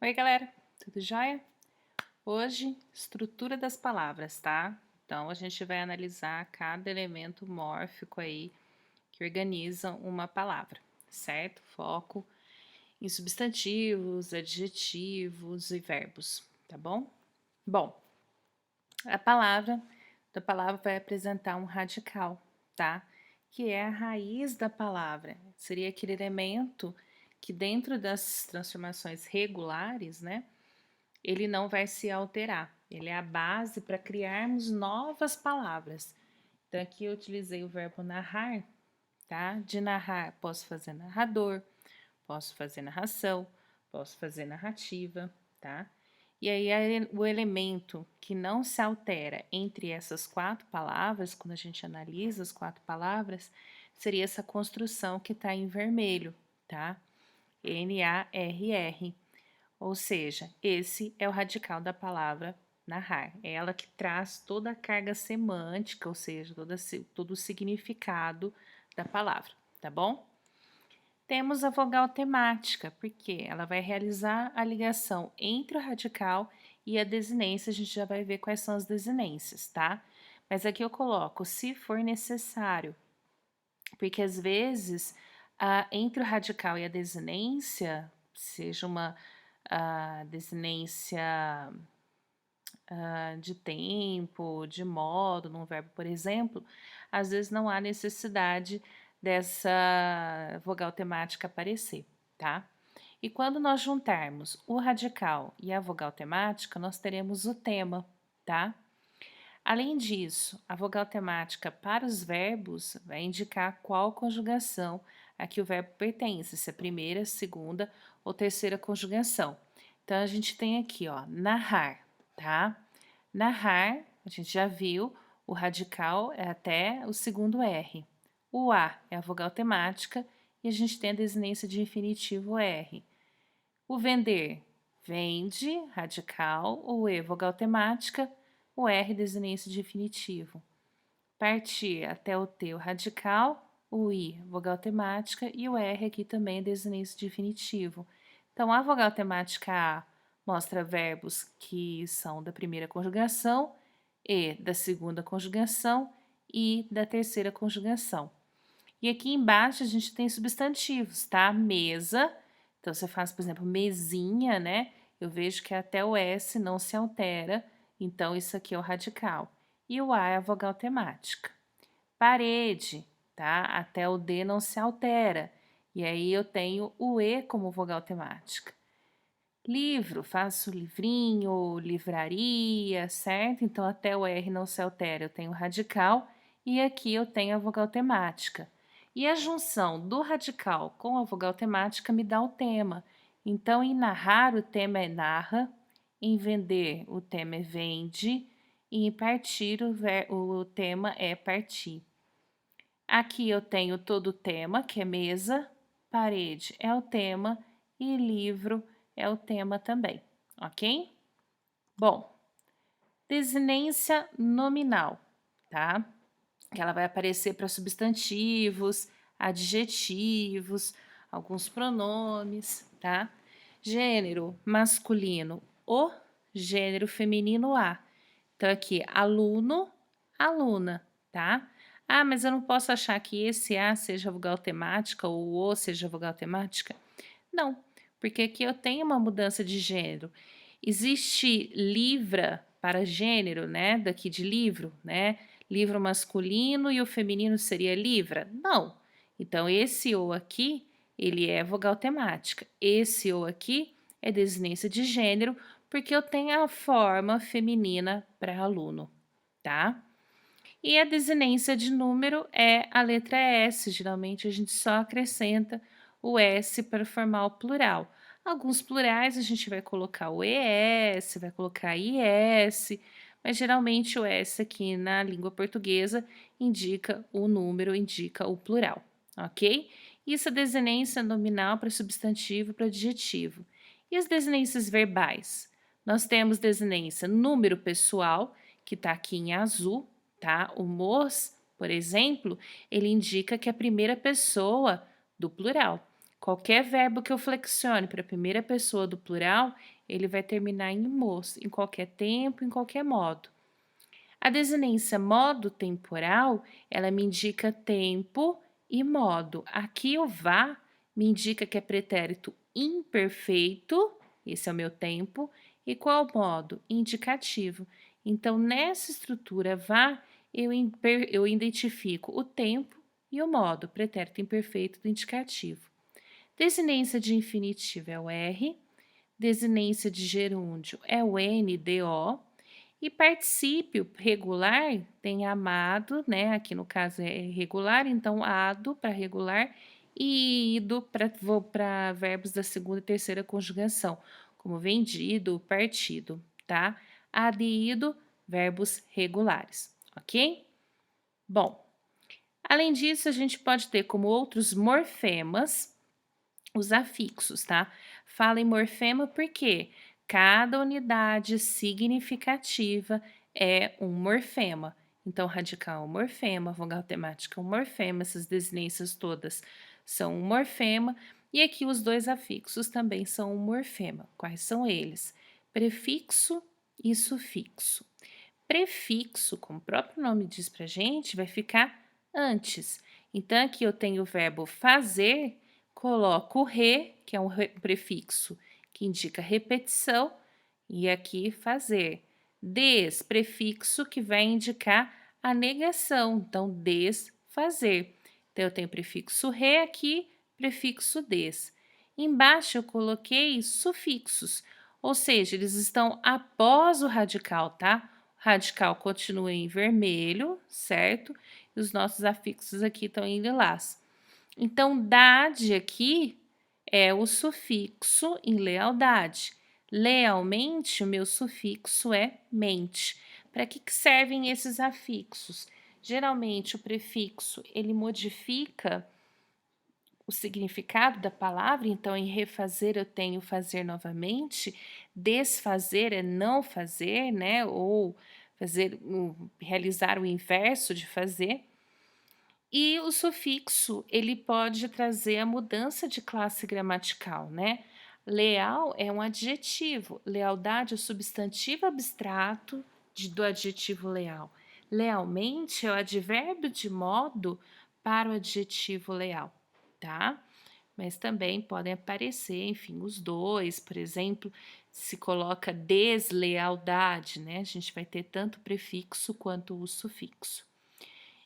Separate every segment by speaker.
Speaker 1: Oi, galera, tudo jóia? Hoje, estrutura das palavras, tá? Então, a gente vai analisar cada elemento mórfico aí que organiza uma palavra, certo? Foco em substantivos, adjetivos e verbos, tá bom? Bom, da palavra vai apresentar um radical, tá? Que é a raiz da palavra. Seria aquele elemento que dentro das transformações regulares, né? Ele não vai se alterar. Ele é a base para criarmos novas palavras. Então, aqui eu utilizei o verbo narrar, tá? De narrar, posso fazer narrador, posso fazer narração, posso fazer narrativa, tá? E aí, o elemento que não se altera entre essas quatro palavras, quando a gente analisa as quatro palavras, seria essa construção que está em vermelho, tá? NARR. Ou seja, esse é o radical da palavra narrar. É ela que traz toda a carga semântica, ou seja, todo o significado da palavra, tá bom? Temos a vogal temática, porque ela vai realizar a ligação entre o radical e a desinência. A gente já vai ver quais são as desinências, tá? Mas aqui eu coloco se for necessário, porque às vezes entre o radical e a desinência, seja uma desinência de tempo, de modo, num verbo, por exemplo, às vezes não há necessidade dessa vogal temática aparecer, tá? E quando nós juntarmos o radical e a vogal temática, nós teremos o tema, tá? Além disso, a vogal temática para os verbos vai indicar qual conjugação a que o verbo pertence, se é a primeira, segunda ou terceira conjugação. Então, a gente tem aqui, ó, narrar, tá? Narrar, a gente já viu, o radical é até o segundo R. O A é a vogal temática e a gente tem a desinência de infinitivo R. O vender, vende, radical, o E, vogal temática, o R, desinência de infinitivo. Partir até o T, o radical, o I, vogal temática, e o R aqui também é desinência de infinitivo. Então, a vogal temática A mostra verbos que são da primeira conjugação, E da segunda conjugação e da terceira conjugação. E aqui embaixo a gente tem substantivos, tá? Mesa, então você faz, por exemplo, mesinha, né? Eu vejo que até o S não se altera, então isso aqui é o radical. E o A é a vogal temática. Parede, tá? Até o D não se altera, e aí eu tenho o E como vogal temática. Livro, faço livrinho, livraria, certo? Então até o R não se altera, eu tenho o radical e aqui eu tenho a vogal temática. E a junção do radical com a vogal temática me dá o tema. Então, em narrar, o tema é narra, em vender, o tema é vende, e em partir, o tema é partir. Aqui eu tenho todo o tema, que é mesa, parede é o tema e livro é o tema também, ok? Bom, desinência nominal, tá? Que ela vai aparecer para substantivos, adjetivos, alguns pronomes, tá? Gênero masculino, o, gênero feminino, a. Então, aqui, aluno, aluna, tá? Ah, mas eu não posso achar que esse a seja vogal temática ou o seja vogal temática? Não, porque aqui eu tenho uma mudança de gênero. Existe livra para gênero, né? Daqui de livro, né? Livro masculino e o feminino seria livra? Não. Então, esse ou aqui, ele é vogal temática. Esse ou aqui é desinência de gênero, porque eu tenho a forma feminina para aluno, tá? E a desinência de número é a letra S. Geralmente a gente só acrescenta o S para formar o plural. Alguns plurais a gente vai colocar o ES, vai colocar IS, mas geralmente o S aqui na língua portuguesa indica o número, indica o plural, ok? Isso é desinência nominal para substantivo e para adjetivo. E as desinências verbais? Nós temos desinência número pessoal, que está aqui em azul, tá? O mos, por exemplo, ele indica que é a primeira pessoa do plural. Qualquer verbo que eu flexione para a primeira pessoa do plural, ele vai terminar em mos, em qualquer tempo, em qualquer modo. A desinência modo temporal, ela me indica tempo e modo. Aqui o vá me indica que é pretérito imperfeito, esse é o meu tempo, e qual modo? Indicativo. Então, nessa estrutura vá, eu identifico o tempo e o modo, pretérito imperfeito do indicativo. Desinência de infinitivo é o R, desinência de gerúndio é o NDO, e particípio regular tem amado, né? Aqui no caso é regular, então ado para regular e ido para verbos da segunda e terceira conjugação, como vendido, partido, tá? Ado e ido, verbos regulares, ok? Bom, além disso, a gente pode ter como outros morfemas os afixos, tá? Fala em morfema porque cada unidade significativa é um morfema. Então, radical é um morfema, vogal temática é um morfema, essas desinências todas são um morfema. E aqui os dois afixos também são um morfema. Quais são eles? Prefixo e sufixo. Prefixo, como o próprio nome diz pra gente, vai ficar antes. Então, aqui eu tenho o verbo fazer, coloco o re, que é um prefixo que indica repetição, e aqui fazer. Des, prefixo que vai indicar a negação, então desfazer. Então, eu tenho prefixo re aqui, prefixo des. Embaixo eu coloquei sufixos, ou seja, eles estão após o radical, tá? Radical continua em vermelho, certo? E os nossos afixos aqui estão em lilás. Então, dade aqui é o sufixo em lealdade. Lealmente, o meu sufixo é mente. Para que servem esses afixos? Geralmente, o prefixo, ele modifica o significado da palavra, então em refazer eu tenho fazer novamente, desfazer é não fazer, né? Ou realizar o inverso de fazer. E o sufixo, ele pode trazer a mudança de classe gramatical, né? Leal é um adjetivo, lealdade é o substantivo abstrato do adjetivo leal. Lealmente é o advérbio de modo para o adjetivo leal, tá? Mas também podem aparecer, enfim, os dois, por exemplo, se coloca deslealdade, né? A gente vai ter tanto o prefixo quanto o sufixo.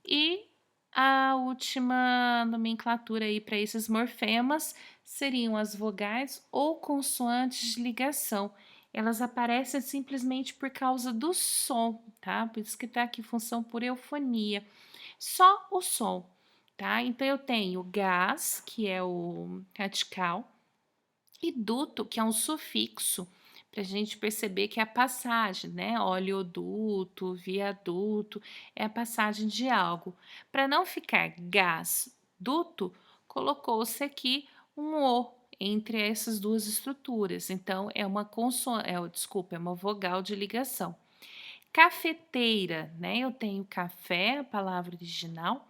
Speaker 1: E a última nomenclatura aí para esses morfemas seriam as vogais ou consoantes de ligação. Elas aparecem simplesmente por causa do som, tá? Por isso que tá aqui função por eufonia. Só o som, tá? Então eu tenho gás, que é o radical, e duto, que é um sufixo, para a gente perceber que é a passagem, né? Oleoduto, viaduto, é a passagem de algo. Para não ficar gás, duto, colocou-se aqui um O entre essas duas estruturas. Então, é uma desculpa, é uma vogal de ligação. Cafeteira, né? Eu tenho café, a palavra original,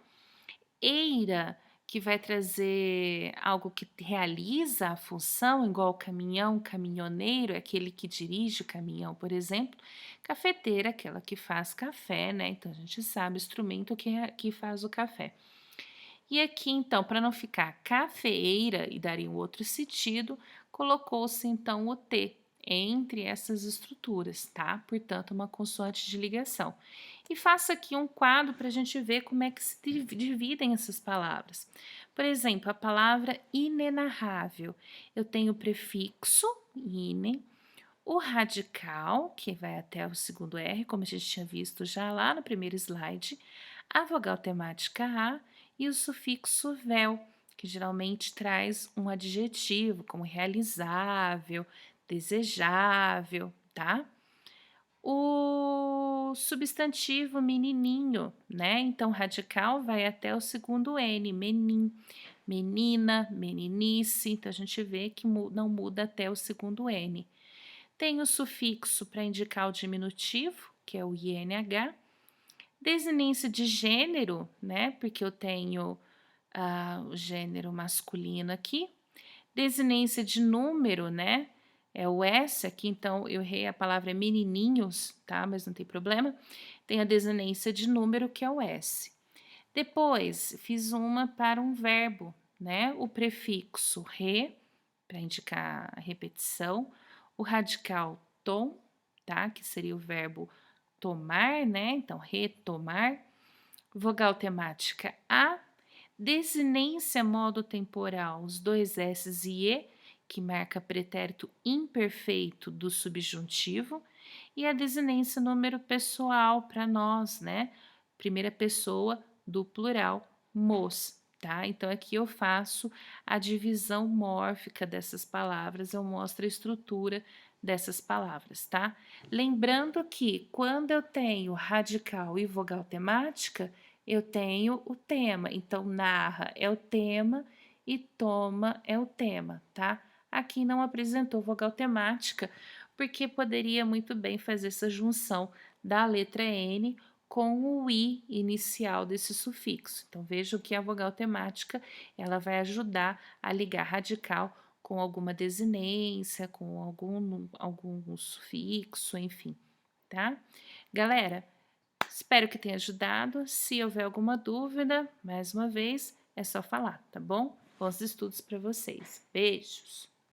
Speaker 1: eira, que vai trazer algo que realiza a função, igual caminhão, caminhoneiro, é aquele que dirige o caminhão, por exemplo. Cafeteira, aquela que faz café, né? Então a gente sabe o instrumento que faz o café. E aqui, então, para não ficar cafeeira e daria um outro sentido, colocou-se então o T entre essas estruturas, tá? Portanto, uma consoante de ligação. E faça aqui um quadro para a gente ver como é que se dividem essas palavras. Por exemplo, a palavra inenarrável. Eu tenho o prefixo, ine, o radical, que vai até o segundo R, como a gente tinha visto já lá no primeiro slide, a vogal temática A e o sufixo vel, que geralmente traz um adjetivo, como realizável, desejável, tá? O substantivo menininho, né? Então, radical vai até o segundo N, menin, menina, meninice. Então, a gente vê que não muda até o segundo N. Tem o sufixo para indicar o diminutivo, que é o INH. Desinência de gênero, né? Porque eu tenho o gênero masculino aqui. Desinência de número, né? É o S aqui, então eu errei a palavra menininhos, tá? Mas não tem problema. Tem a desinência de número, que é o S. Depois, fiz uma para um verbo, né? O prefixo re, para indicar a repetição, o radical tom, tá? Que seria o verbo tomar, né? Então, retomar. Vogal temática a, desinência modo temporal, os dois S e E, que marca pretérito imperfeito do subjuntivo, e a desinência número pessoal para nós, né? Primeira pessoa do plural, mos, tá? Então aqui eu faço a divisão mórfica dessas palavras, eu mostro a estrutura dessas palavras, tá? Lembrando que quando eu tenho radical e vogal temática, eu tenho o tema. Então, narra é o tema e toma é o tema, tá? Aqui não apresentou vogal temática, porque poderia muito bem fazer essa junção da letra N com o I inicial desse sufixo. Então, vejam que a vogal temática, ela vai ajudar a ligar radical com alguma desinência, com algum sufixo, enfim, tá? Galera, espero que tenha ajudado. Se houver alguma dúvida, mais uma vez, é só falar, tá bom? Bons estudos para vocês. Beijos!